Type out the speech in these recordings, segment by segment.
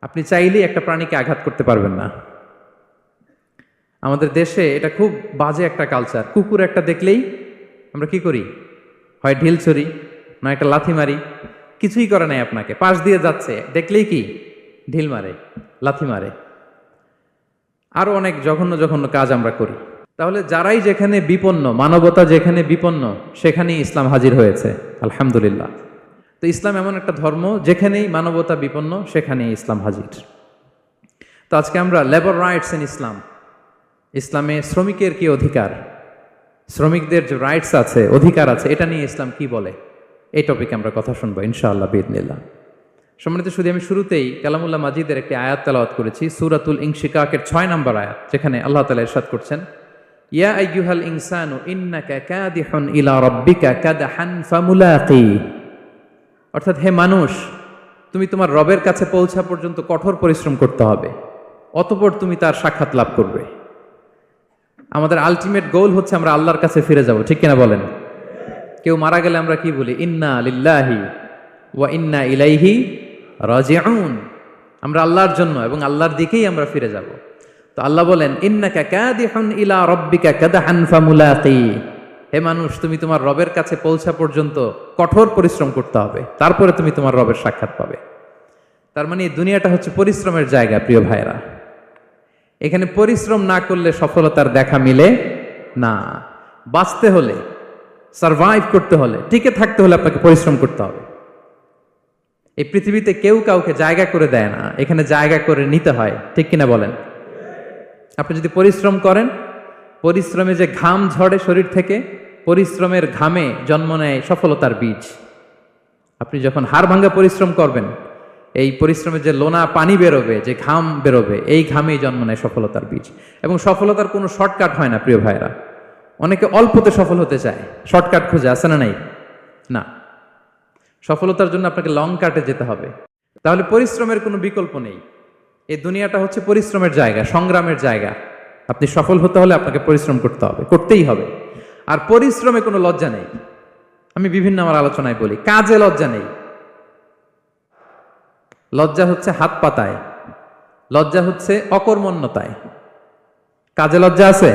আপনি চাইলেই একটা প্রাণীকে আঘাত করতে পারবেন না। আমাদের দেশে এটা খুব বাজে একটা কালচার। কুকুর একটা দেখলেই আমরা কি করি? হয় ঢিল ছড়ি, না একটা লাথি মারি। কিছুই করে নাই আপনাকে, পাশ দিয়ে যাচ্ছে দেখলেই কি ঢিল মারে, লাথি মারে। আরো অনেক জঘন্য জঘন্য কাজ আমরা করি। তাহলে যারাই যেখানে বিপন্ন, মানবতা যেখানে বিপন্ন, সেখানেই ইসলাম হাজির হয়েছে, আলহামদুলিল্লাহ। তো ইসলাম এমন একটা ধর্ম, যেখানেই মানবতা বিপন্ন সেখানেই ইসলাম হাজির। তো আজকে আমরা লেবার রাইটস ইন ইসলাম, ইসলামে শ্রমিকের কি অধিকার, শ্রমিকদের যে রাইটস আছে, অধিকার আছে, এটা নিয়ে ইসলাম কি বলে, এই টপিকে আমরা কথা শুনবো ইনশাআল্লাহ বিইذনিল্লাহ। সম্মানিত শুধু আমি শুরুতেই কালামুল্লাহ মাজিদের একটি আয়াত তেলাওয়াত করেছি, সূরাতুল ইনশিকাকের 6 নম্বর আয়াত, যেখানে আল্লাহ তাআলা ইরশাদ করছেন, ইয়া আইয়ুহাল ইনসানু ইন্নাকা কাদিহুন ইলা রাব্বিকা কাদহান ফামুলাকি। অর্থাৎ হে মানুষ, তুমি তোমার রবের কাছে পৌঁছা পর্যন্ত কঠোর পরিশ্রম করতে হবে, অতঃপর তুমি তার সাক্ষাৎ লাভ করবে। আমাদের আলটিমেট গোল হচ্ছে আমরা আল্লাহর কাছে ফিরে যাব, ঠিক কিনা বলেন? কেউ মারা গেলে আমরা কি বলি? ইন্না লিল্লাহি ওয়া ইন্না ইলাইহি রাজিউন। আমরা আল্লাহর জন্য এবং আল্লাহর দিকেই আমরা ফিরে যাব। তো আল্লাহ বলেন, ইন্নাকা কাদিহুন ইলা রাব্বিকা কাদহান ফামুলাকি। হে মানুষ, তুমি তোমার রবের কাছে পৌঁছা পর্যন্ত কঠোর পরিশ্রম করতে হবে, তারপরে তুমি তোমার রবের সাক্ষাৎ পাবে। তার মানে এই দুনিয়াটা হচ্ছে পরিশ্রমের জায়গা, প্রিয় ভাইরা। এখানে পরিশ্রম না করলে সফলতার দেখা মিলে না। বাঁচতে হলে, সারভাইভ করতে হলে, টিকে থাকতে হলে আপনাকে পরিশ্রম করতে হবে। এই পৃথিবীতে কেউ কাউকে জায়গা করে দেয় না, এখানে জায়গা করে নিতে হয়, ঠিক কিনা বলেন? আপনি যদি পরিশ্রম করেন, পরিশ্রমে যে ঘাম ঝরে শরীর থেকে, পরিশ্রমের ঘামে জন্ম নেয় সফলতার বীজ। আপনি যখন হাড় ভাঙ্গা পরিশ্রম করবেন, এই পরিশ্রমে যে লোনা পানি বেরোবে, যে ঘাম বেরোবে, এই ঘামেই জন্ম নেয় সফলতার বীজ। এবং সফলতার কোনো শর্টকাট হয় না, প্রিয় ভাইরা। অনেকে অল্পতে সফল হতে চায়, শর্টকাট খুঁজে, আছে না নাই? না, সফলতার জন্য আপনাকে লং কাটে যেতে হবে। তাহলে পরিশ্রমের কোনো বিকল্প নেই। এই দুনিয়াটা হচ্ছে পরিশ্রমের জায়গা, সংগ্রামের জায়গা। আপনি সফল হতে হলে আপনাকে পরিশ্রম করতে হবে, করতেই হবে। আর পরিশ্রমে কোনো লজ্জা নেই। আমি বিভিন্ন আমার আলোচনায় বলি, কাজে লজ্জা নেই। লজ্জা হচ্ছে হাত পাতায়, লজ্জা হচ্ছে অকর্মণ্যতায়। কাজে লজ্জা আছে?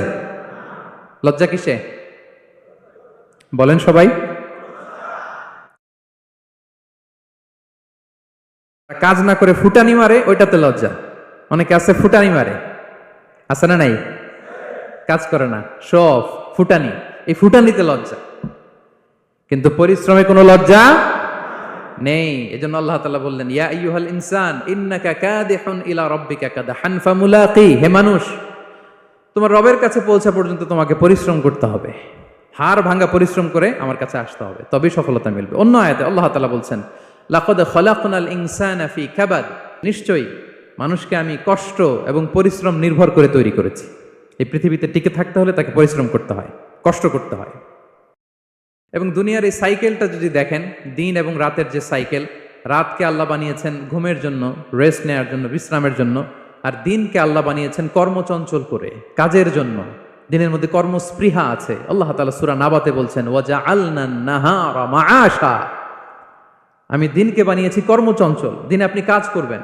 লজ্জা কিসে বলেন সবাই? কাজ না করে ফুটানি মারে, ওইটাতে লজ্জা। অনেকে আছে ফুটানি মারে, আছে না নাই? কাজ করে না, শো অফ, ফুটানি। এই ফুটানিতে লজ্জা, কিন্তু পরিশ্রমে কোনো লজ্জা নেই। এজন্য আল্লাহ তাআলা বললেন, ইয়া আইয়ুহাল ইনসান ইন্নাকা কাদিহুন ইলা রাব্বিকা কাদহান ফামুলাকি। হে মানুষ, তোমার রবের কাছে পৌঁছা পর্যন্ত তোমাকে পরিশ্রম করতে হবে, হাড় ভাঙা পরিশ্রম করে আমার কাছে আসতে হবে, তবেই সফলতা মিলবে। অন্য আয়াতে আল্লাহ তাআলা বলছেন, লাকাদ খলাকনাল ইনসানা ফি কাবাদ। নিশ্চয়ই মানুষকে আমি কষ্ট এবং পরিশ্রম নির্ভর করে তৈরি করেছি। এই পৃথিবীতে টিকে থাকতে হলে তাকে পরিশ্রম করতে হয়, কষ্ট করতে হয়। এবং দুনিয়ার এই সাইকেলটা যদি দেখেন, দিন এবং রাতের যে সাইকেল, রাতকে আল্লাহ বানিয়েছেন ঘুমের জন্য, রেস্ট নেওয়ার জন্য, বিশ্রামের জন্য। আর দিনকে আল্লাহ বানিয়েছেন কর্মচঞ্চল করে, কাজের জন্য। দিনের মধ্যে কর্মস্পৃহা আছে। আল্লাহ তাআলা সূরা নাবাতে বলছেন, ওয়াজআলনান নাহারা মাআশা। আমি দিনকে বানিয়েছি কর্মচঞ্চল। দিনে আপনি কাজ করবেন,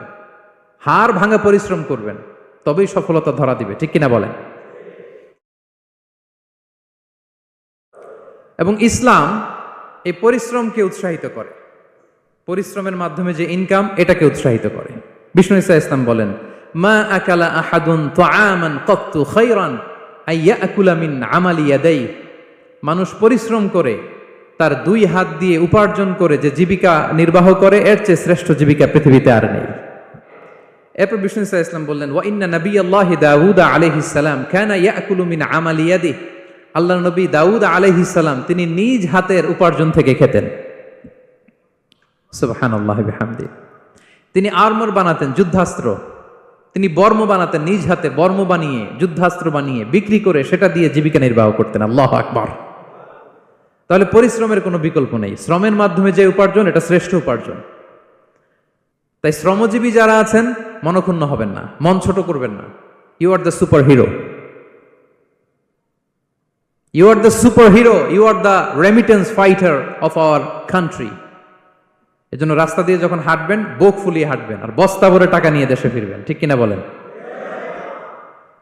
হাড় ভাঙা পরিশ্রম করবেন, তবেই সফলতা ধরা দিবে, ঠিক কিনা বলেন? এবং ইসলাম এই পরিশ্রমকে উৎসাহিত করে। পরিশ্রমের মাধ্যমে যে ইনকাম, এটাকে উৎসাহিত করে। বিষ্ণু ঈসা ইসলাম বলেন, মা আকালা আহাদুন তাআমান কাত্তু খায়রান আইয়াকুলা মিন আমালি ইয়াদাই। মানুষ পরিশ্রম করে, তার দুই হাত দিয়ে উপার্জন করে যে জীবিকা নির্বাহ করে, এর চেয়ে শ্রেষ্ঠ জীবিকা পৃথিবীতে আর নেই। এরপর বিষ্ণু ঈসা ইসলাম বললেন, ওয়া ইন্না নাবিয়াল্লাহি দাউদ আলাইহিস সালাম কানা ইয়াকুলু মিন আমালি ইয়াদিহি। আল্লাহর নবী দাউদ আলাইহিস সালাম তিনি নিজ হাতের উপার্জন থেকে খেতেন। সুবহানাল্লাহি বিহামদি। তিনি আর্মর বানাতেন, যুদ্ধাস্ত্র। তিনি বর্ম বানাতেন, নিজ হাতে বর্ম বানিয়ে, যুদ্ধাস্ত্র বানিয়ে বিক্রি করে সেটা দিয়ে জীবিকা নির্বাহ করতেন। আল্লাহু আকবার। তাহলে পরিশ্রমের কোনো বিকল্প নেই। শ্রমের মাধ্যমে যে উপার্জন, এটা শ্রেষ্ঠ উপার্জন। তাই শ্রমজীবী যারা আছেন, মনক্ষুণ্ণ হবেন না, মন ছোট করবেন না। You are the superhero. You are the superhero, you are the remittance fighter of our country. এজন্য রাস্তা দিয়ে যখন হাঁটবেন বুক ফুলিয়ে হাঁটবেন, আর বস্তা ভরে টাকা নিয়ে দেশে ফিরবেন, ঠিক কিনা বলেন?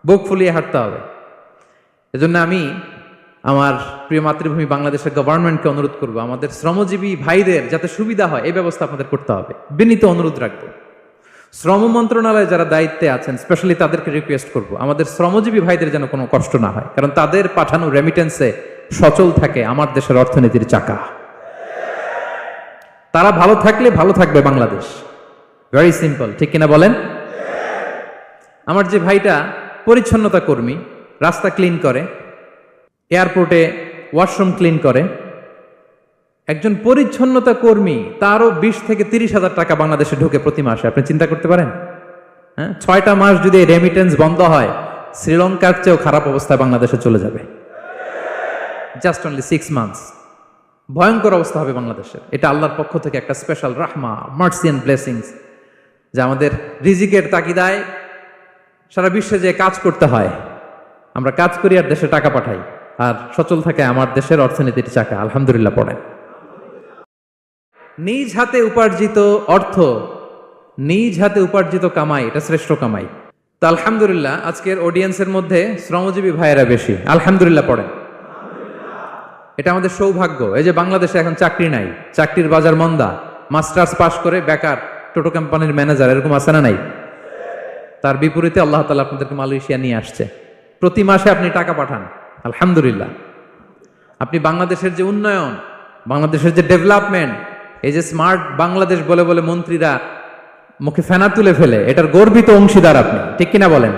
বুক ফুলিয়ে হাঁটতে হবে। এজন্য আমি আমার প্রিয় মাতৃভূমি বাংলাদেশের গভর্নমেন্টকে অনুরোধ করবো, আমাদের শ্রমজীবী ভাইদের যাতে সুবিধা হয় এই ব্যবস্থা আপনাদের করতে হবে। বিনীত অনুরোধ রাখবো, শ্রম মন্ত্রণালয়ে যারা দায়িত্বে আছেন স্পেশালি তাদেরকে রিকোয়েস্ট করবো, আমাদের শ্রমজীবী ভাইদের যেন কোনো কষ্ট না হয়, কারণ তাদের পাঠানো রেমিটেন্সে সচল থাকে আমার দেশের অর্থনীতির চাকা। তারা ভালো থাকলে ভালো থাকবে বাংলাদেশ। ভেরি সিম্পল, ঠিক কিনা বলেন? আমার যে ভাইটা পরিচ্ছন্নতা কর্মী, রাস্তা ক্লিন করে, এয়ারপোর্টে ওয়াশরুম ক্লিন করে, একজন পরিচ্ছন্নতা কর্মী তারও 20 থেকে 30 হাজার টাকা বাংলাদেশে ঢোকে প্রতি মাসে। আপনি চিন্তা করতে পারেন? হ্যাঁ, 6টা মাস যদি রেমিটেন্স বন্ধ হয় শ্রীলঙ্কার চেয়েও খারাপ অবস্থা বাংলাদেশে চলে যাবে। জাস্ট অনলি 6 মান্থস ভয়ঙ্কর অবস্থা হবে বাংলাদেশের। এটা আল্লাহর পক্ষ থেকে একটা স্পেশাল রাহমা, মার্সি এন্ড ব্লেসিংস, যে আমাদের রিজিকের তাগিদায় সারা বিশ্বে যে কাজ করতে হয়, আমরা কাজ করি আর দেশে টাকা পাঠাই, আর সচল থাকে আমার দেশের অর্থনীতির চাকা। আলহামদুলিল্লাহ পড়েন। নিজ হাতে উপার্জিত অর্থ, নিজ হাতে উপার্জিত কামাই, এটা শ্রেষ্ঠ কামাই। তো আলহামদুলিল্লাহ আজকের অডিয়েন্সের মধ্যে শ্রমজীবী ভাইয়েরা বেশি। আলহামদুলিল্লাহ পড়েন। এটা আমাদের সৌভাগ্য। এই যে বাংলাদেশে এখন চাকরি নাই, চাকরির বাজার মন্দা, মাস্টার্স পাশ করে বেকার টোটো কোম্পানির ম্যানেজার, এরকম আছে না নাই? তার বিপরীতে আল্লাহ তাআলা আপনাদেরকে মালয়েশিয়া নিয়ে আসছে, প্রতি মাসে আপনি টাকা পাঠান। আলহামদুলিল্লাহ। আপনি বাংলাদেশের যে উন্নয়ন, বাংলাদেশের যে ডেভেলপমেন্ট, এই যে স্মার্ট বাংলাদেশ বলে বলে মন্ত্রীরা মুখে ফেনা তুলে ফেলে, এটার গর্বিত অংশীদার আপনি, ঠিক কিনা বলেন?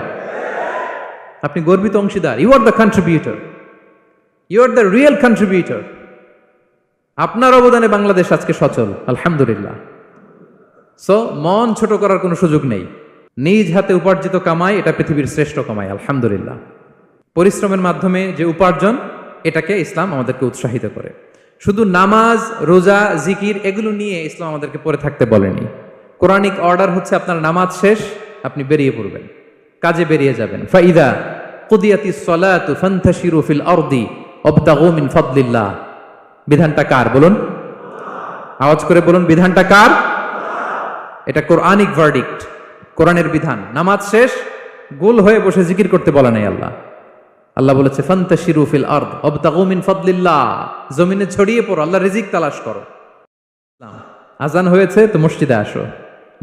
আপনি গর্বিত অংশীদার। You are the contributor, you are the real contributor. আপনার অবদানে বাংলাদেশ আজকে সচল। আলহামদুলিল্লাহ। সো মন ছোট করার কোনো সুযোগ নেই। নিজ হাতে উপার্জিত কামাই, এটা পৃথিবীর শ্রেষ্ঠ কামাই। আলহামদুলিল্লাহ। পরিশ্রমের মাধ্যমে যে উপার্জন, এটাকে ইসলাম আমাদেরকে উৎসাহিত করে। শুধু নামাজ, রোজা, জিকির এগুলো নিয়ে ইসলাম আমাদেরকে পড়ে থাকতে বলেনি। কোরআনিক অর্ডার হচ্ছে আপনার নামাজ শেষ, আপনি বেরিয়ে পড়বেন, কাজে বেরিয়ে যাবেন। ফাইদা কুদিয়াতিস সালাতু ফান্তাশিরু ফিল আরদি ওয়াবতাগু মিন ফাদলিল্লাহ। বিধানটা কার বলুন? আওয়াজ করে বলুন, বিধানটা কার? এটা কোরআনিক ভার্ডিক্ট, কোরআনের বিধান। নামাজ শেষ গোল হয়ে বসে জিকির করতে বলা নাই আল্লাহ। আল্লাহ বলেছে ফান্তাশিরু ফিল আরদ ওয়াবতাগু মিন ফাদলিল্লাহ, জমিনে ছড়িয়ে পড়ো, আল্লাহর রিজিক তালাশ করো। আজান হয়েছে তো মসজিদে আসো,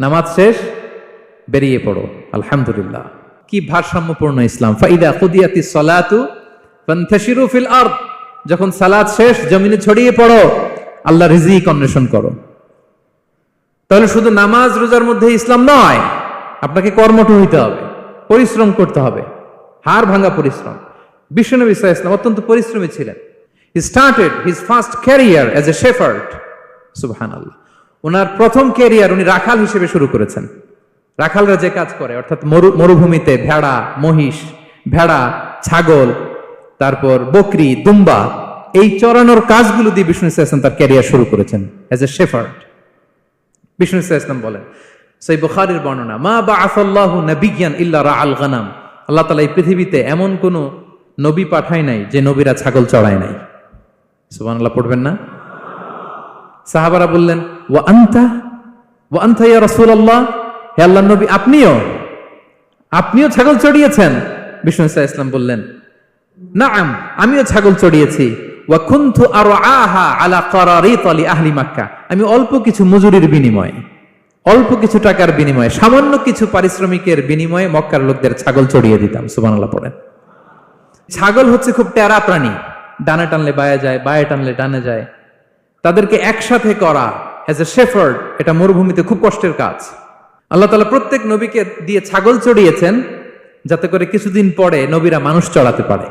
নামাজ শেষ বেরিয়ে পড়ো। আলহামদুলিল্লাহ। কি ভারসাম্যপূর্ণ ইসলাম। ফাইদা কুদিয়াতিস সালাতু ফান্তাশিরু ফিল আরদ, যখন সালাত শেষ জমিনে ছড়িয়ে পড়ো, আল্লাহর রিজিক অন্বেষণ করো। তাহলে শুধু নামাজ রোজার মধ্যে ইসলাম নয়, আপনাকে কর্মঠ হইতে হবে, পরিশ্রম করতে হবে, হাড় ভাঙা পরিশ্রম। বিশ্বনবী সাল্লাল্লাহু আলাইহি ওয়াসাল্লাম অত্যন্ত পরিশ্রমী ছিলেন। He started his first career as a shepherd. সুবহানাল্লাহ। ওনার প্রথম ক্যারিয়ার উনি রাখাল হিসেবে শুরু করেছেন। রাখালরা যে কাজ করে, অর্থাৎ মরুভূমিতে ভেড়া, মহিষ, ভেড়া, ছাগল, তারপর বকরি, দুম্বা, এই চরানোর কাজগুলো দিয়ে বিষ্ণু সাল্লাল্লাহু আলাইহি ওয়াসাল্লাম তার ক্যারিয়ার শুরু করেছেন অ্যাজ এ শেফার্ড। বিষ্ণু সাল্লাল্লাহু আলাইহি ওয়াসাল্লাম বলেন, সহিহ বুখারীর বর্ণনা, মা বাআসাল্লাহু নাবিয়্যান ইল্লা রাআল গানাম। আল্লাহ তাআলা এই পৃথিবীতে এমন কোন নবী পাঠায় নাই যে নবীরা ছাগল চড়ায় নাই। সুবহানাল্লাহ পড়বেন না? সাহাবারা বললেন, ওয়া আনতা ইয়া রাসূলুল্লাহ, হে আল্লাহর নবী আপনিও ছাগল চড়িয়েছেন? বিষ্ণু সাল্লাল্লাহু আলাইহি ওয়াসাল্লাম বললেন, নাআম, আমিও ছাগল চড়িয়েছি। ওয়া কুনতু আরআহা আলা কারারিত লি আহলি মক্কা, আমি অল্প কিছু মজুরির বিনিময়ে, অল্প কিছু টাকার বিনিময়ে, সামান্য কিছু পারিশ্রমিকের বিনিময়ে মক্কার লোকদের ছাগল চড়িয়ে দিতাম। সুবহানাল্লাহ পড়েন। ছাগল হচ্ছে খুব টেরা প্রাণী, ডানে টানলে বায়ে যায়, বায়ে টানলে ডানে যায়। তাদেরকে একসাথে করা অ্যাজ এ শেফার্ড, এটা মরুভূমিতে খুব কষ্টের কাজ। আল্লাহ তাআলা প্রত্যেক নবীকে দিয়ে ছাগল চড়িয়েছেন যাতে করে কিছুদিন পরে নবীরা মানুষ চড়াতে পারে।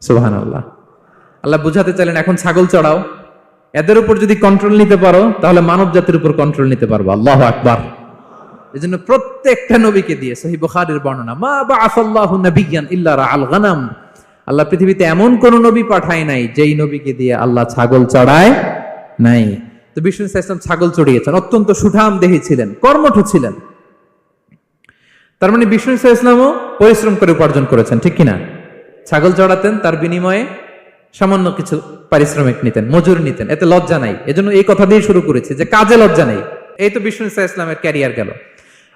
সুবহানাল্লাহ। আল্লাহ বুঝাতে চাইলেন, এখন ছাগল চড়াও, এদের উপর যদি কন্ট্রোল নিতে পারো তাহলে মানব জাতির উপর কন্ট্রোল নিতে পারবো। আল্লাহু আকবার। এজন্য প্রত্যেকটা নবীকে দিয়ে, সহিহ বুখারীর বর্ণনা, মা বাআসাল্লাহু নাবিয়্যান ইল্লা রাআল গানাম, আল্লাহ পৃথিবীতে এমন কোন নবী পাঠায় নাই যেই নবীকে দিয়ে আল্লাহ ছাগল চড়ায় নাই। তো বিষ্ণু সাল্লাল্লাহু আলাইহি ওয়াসাল্লাম ছাগল চড়িয়েছেন, অত্যন্ত সুঠাম দেহী ছিলেন, কর্মঠ ছিলেন। তার মানে বিষ্ণু সাল্লাল্লাহু আলাইহি ওয়াসাল্লামও পরিশ্রম করে উপার্জন করেছেন, ঠিক কিনা? ছাগল চড়াতেন, তার বিনিময়ে সামান্য কিছু পারিশ্রমিক নিতেন, মজুর নিতেন, এতে লজ্জা নাই। এজন্য এই কথা দিয়ে শুরু করেছি যে কাজে লজ্জা নেই। এই তো বিষ্ণু ইসা ইসলামের ক্যারিয়ার গেল।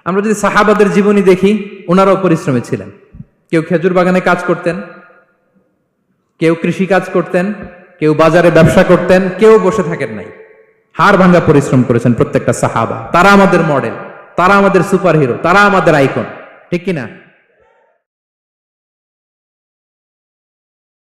আমরা যদি সাহাবাদের জীবনী দেখি, ওনারাও পরিশ্রমী ছিলেন। কেউ খেজুর বাগানে কাজ করতেন, কেউ কৃষি কাজ করতেন, কেউ বাজারে ব্যবসা করতেন, কেউ বসে থাকেন নাই। হাড় ভাঙ্গা পরিশ্রম করেছেন প্রত্যেকটা সাহাবা। তারা আমাদের মডেল, তারা আমাদের সুপার হিরো, তারা আমাদের আইকন, ঠিক কিনা?